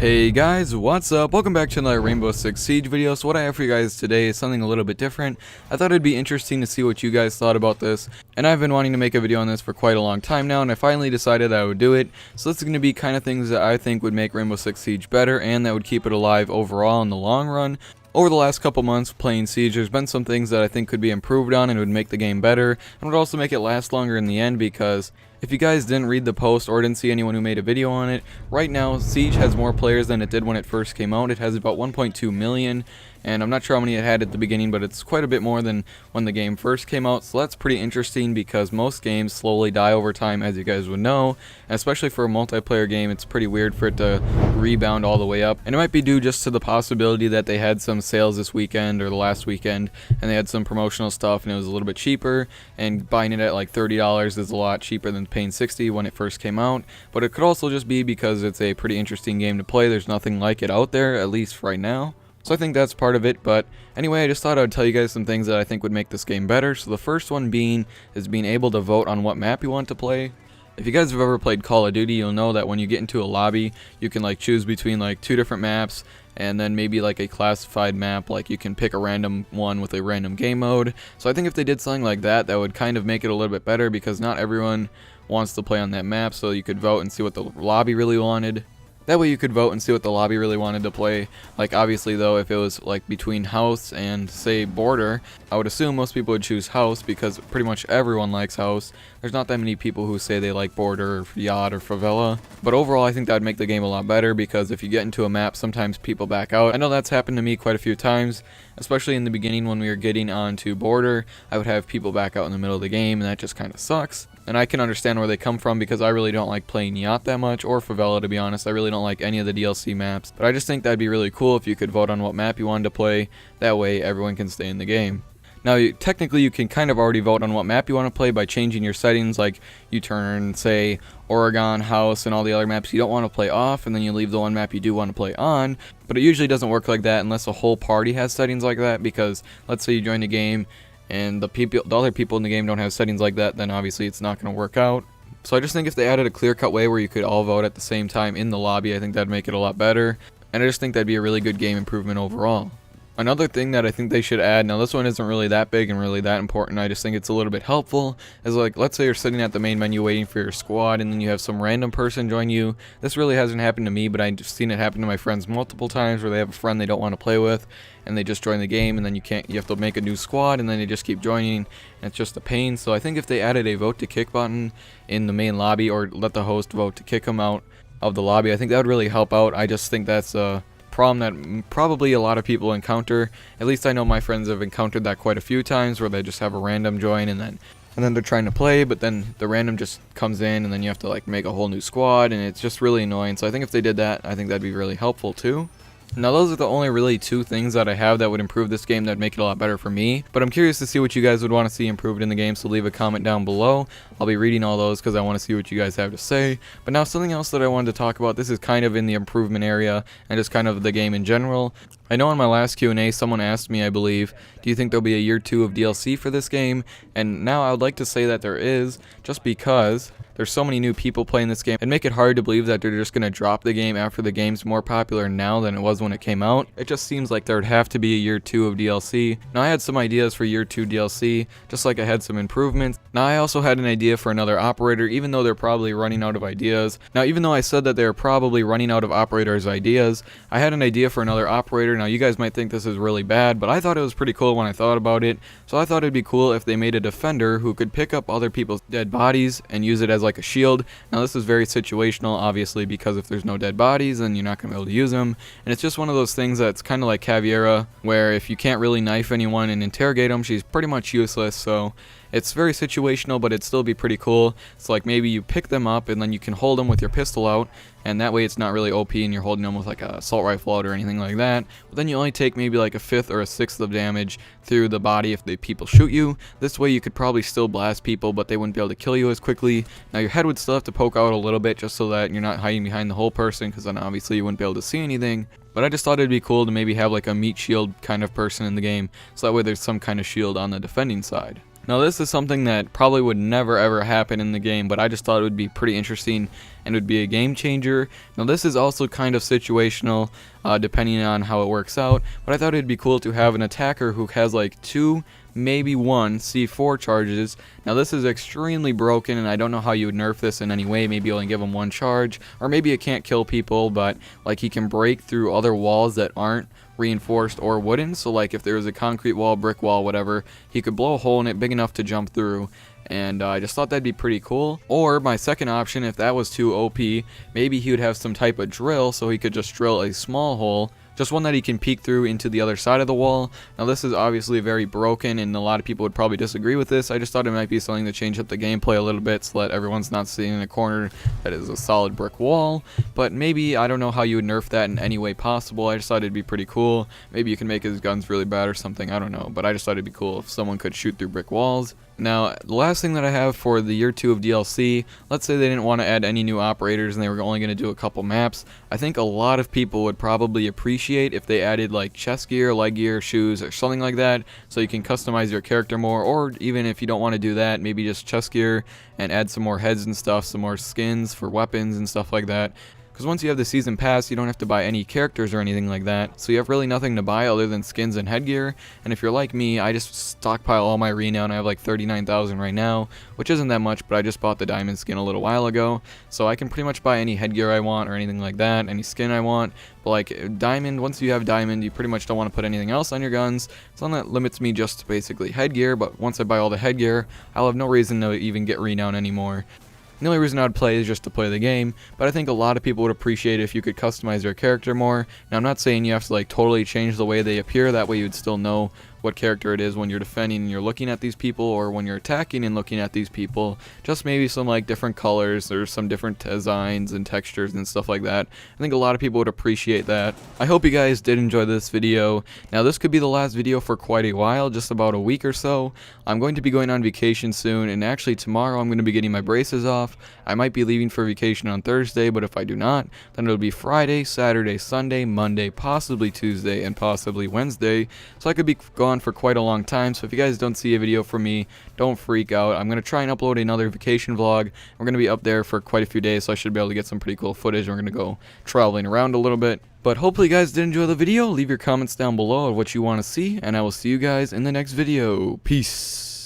Hey guys, what's up? Welcome back to another Rainbow Six Siege video. So what I have for you guys today is something a little bit different. I thought it'd be interesting to see what you guys thought about this, and I've been wanting to make a video on this for quite a long time now, and I finally decided I would do it. So this is going to be kind of things that I think would make Rainbow Six Siege better, and that would keep it alive overall in the long run. Over the last couple months playing Siege, there's been some things that I think could be improved on and would make the game better, and would also make it last longer in the end, because if you guys didn't read the post or didn't see anyone who made a video on it, right now Siege has more players than it did when it first came out. It has about 1.2 million, and I'm not sure how many it had at the beginning, but it's quite a bit more than when the game first came out. So that's pretty interesting, because most games slowly die over time, as you guys would know, and especially for a multiplayer game, it's pretty weird for it to rebound all the way up. And it might be due just to the possibility that they had some sales this weekend or the last weekend, and they had some promotional stuff and it was a little bit cheaper, and buying it at like $30 is a lot cheaper than paying $60 when it first came out. But it could also just be because it's a pretty interesting game to play. There's nothing like it out there, at least right now. So I think that's part of it. But anyway, I just thought I would tell you guys some things that I think would make this game better. So the first one is being able to vote on what map you want to play. If you guys have ever played Call of Duty, you'll know that when you get into a lobby, you can like choose between like two different maps, and then maybe like a classified map, like you can pick a random one with a random game mode. So I think if they did something like that, that would kind of make it a little bit better, because not everyone wants to play on that map, so you could vote and see what the lobby really wanted. That way you could vote and see what the lobby really wanted to play. Like obviously though, if it was like between house and say border, I would assume most people would choose house, because pretty much everyone likes house. There's not that many people who say they like border or yacht or favela. But overall I think that would make the game a lot better, because if you get into a map, sometimes people back out. I know that's happened to me quite a few times, especially in the beginning when we were getting onto border. I would have people back out in the middle of the game, and that just kind of sucks. And I can understand where they come from, because I really don't like playing yacht that much, or favela, to be honest. I really don't like any of the DLC maps. But I just think that'd be really cool if you could vote on what map you wanted to play. That way everyone can stay in the game. Now, technically you can kind of already vote on what map you want to play by changing your settings. Like you turn, say, Oregon, House, and all the other maps you don't want to play off, and then you leave the one map you do want to play on. But it usually doesn't work like that unless a whole party has settings like that, because let's say you join the game and the other people in the game don't have settings like that, then obviously it's not going to work out. So I just think if they added a clear-cut way where you could all vote at the same time in the lobby, I think that'd make it a lot better. And I just think that'd be a really good game improvement overall. Another thing that I think they should add, now this one isn't really that big and really that important, I just think it's a little bit helpful, is like, let's say you're sitting at the main menu waiting for your squad, and then you have some random person join you. This really hasn't happened to me, but I've seen it happen to my friends multiple times, where they have a friend they don't want to play with, and they just join the game, and then you have to make a new squad, and then they just keep joining, and it's just a pain. So I think if they added a vote to kick button in the main lobby, or let the host vote to kick them out of the lobby, I think that would really help out. I just think that's a problem that probably a lot of people encounter. At least I know my friends have encountered that quite a few times, where they just have a random join, and then they're trying to play, but then the random just comes in, and then you have to like make a whole new squad, and it's just really annoying. So I think if they did that, I think that'd be really helpful too. Now those are the only really two things that I have that would improve this game, that'd make it a lot better for me. But I'm curious to see what you guys would want to see improved in the game, so leave a comment down below. I'll be reading all those because I want to see what you guys have to say. But now something else that I wanted to talk about, this is kind of in the improvement area and just kind of the game in general. I know in my last Q&A someone asked me, I believe, do you think there'll be a year 2 of DLC for this game? And now I would like to say that there is, just because there's so many new people playing this game, and make it hard to believe that they're just going to drop the game after the game's more popular now than it was when it came out. It just seems like there would have to be a year 2 of DLC. Now I had some ideas for year 2 DLC, just like I had some improvements. Now I also had an idea for another operator, even though they're probably running out of ideas. Now even though I said that they're probably running out of operators' ideas, I had an idea for another operator. Now you guys might think this is really bad, but I thought it was pretty cool when I thought about it. So I thought it'd be cool if they made a defender who could pick up other people's dead bodies and use it as like a shield. Now this is very situational, obviously, because if there's no dead bodies, then you're not going to be able to use them. And it's just one of those things that's kind of like Caveira, where if you can't really knife anyone and interrogate them, she's pretty much useless. So it's very situational, but it'd still be pretty cool. It's like maybe you pick them up and then you can hold them with your pistol out, and that way it's not really OP and you're holding them with like a assault rifle out or anything like that. But then you only take maybe like a 5th or a 6th of damage through the body if the people shoot you. This way you could probably still blast people, but they wouldn't be able to kill you as quickly. Now your head would still have to poke out a little bit, just so that you're not hiding behind the whole person, because then obviously you wouldn't be able to see anything. But I just thought it'd be cool to maybe have like a meat shield kind of person in the game, so that way there's some kind of shield on the defending side. Now this is something that probably would never ever happen in the game, but I just thought it would be pretty interesting and would be a game changer. Now this is also kind of situational, depending on how it works out, but I thought it'd be cool to have an attacker who has like 2, maybe 1 C4 charges. Now this is extremely broken, and I don't know how you would nerf this in any way. Maybe only give him 1 charge, or maybe it can't kill people, but like he can break through other walls that aren't reinforced or wooden. So like if there was a concrete wall, brick wall, whatever, he could blow a hole in it big enough to jump through. And I just thought that'd be pretty cool. Or my second option, if that was too OP, maybe he would have some type of drill so he could just drill a small hole, just one that he can peek through into the other side of the wall. Now this is obviously very broken, and a lot of people would probably disagree with this. I just thought it might be something to change up the gameplay a little bit so that everyone's not sitting in a corner that is a solid brick wall. But maybe, I don't know how you would nerf that in any way possible. I just thought it'd be pretty cool. Maybe you can make his guns really bad or something, I don't know. But I just thought it'd be cool if someone could shoot through brick walls. Now, the last thing that I have for the year 2 of DLC, let's say they didn't want to add any new operators and they were only going to do a couple maps. I think a lot of people would probably appreciate if they added like chest gear, leg gear, shoes, or something like that, so you can customize your character more. Or even if you don't want to do that, maybe just chest gear and add some more heads and stuff, some more skins for weapons and stuff like that. Because once you have the season pass, you don't have to buy any characters or anything like that, so you have really nothing to buy other than skins and headgear. And if you're like me, I just stockpile all my renown. I have like 39,000 right now, which isn't that much, but I just bought the diamond skin a little while ago, so I can pretty much buy any headgear I want or anything like that, any skin I want. But like diamond, once you have diamond, you pretty much don't want to put anything else on your guns. Something that limits me just to basically headgear, but once I buy all the headgear, I'll have no reason to even get renown anymore. The only reason I would play is just to play the game, but I think a lot of people would appreciate it if you could customize your character more. Now, I'm not saying you have to like totally change the way they appear, that way you would still know what character it is when you're defending and you're looking at these people, or when you're attacking and looking at these people. Just maybe some like different colors or some different designs and textures and stuff like that. I think a lot of people would appreciate that. I hope you guys did enjoy this video. Now this could be the last video for quite a while, just about a week or so. I'm going to be going on vacation soon, and actually tomorrow I'm going to be getting my braces off. I might be leaving for vacation on Thursday, but if I do not, then it'll be Friday, Saturday, Sunday, Monday, possibly Tuesday, and possibly Wednesday. So I could be gone for quite a long time. So if you guys don't see a video from me, don't freak out. I'm going to try and upload another vacation vlog. We're going to be up there for quite a few days, so I should be able to get some pretty cool footage. We're going to go traveling around a little bit. But hopefully you guys did enjoy the video. Leave your comments down below of what you want to see, and I will see you guys in the next video. Peace.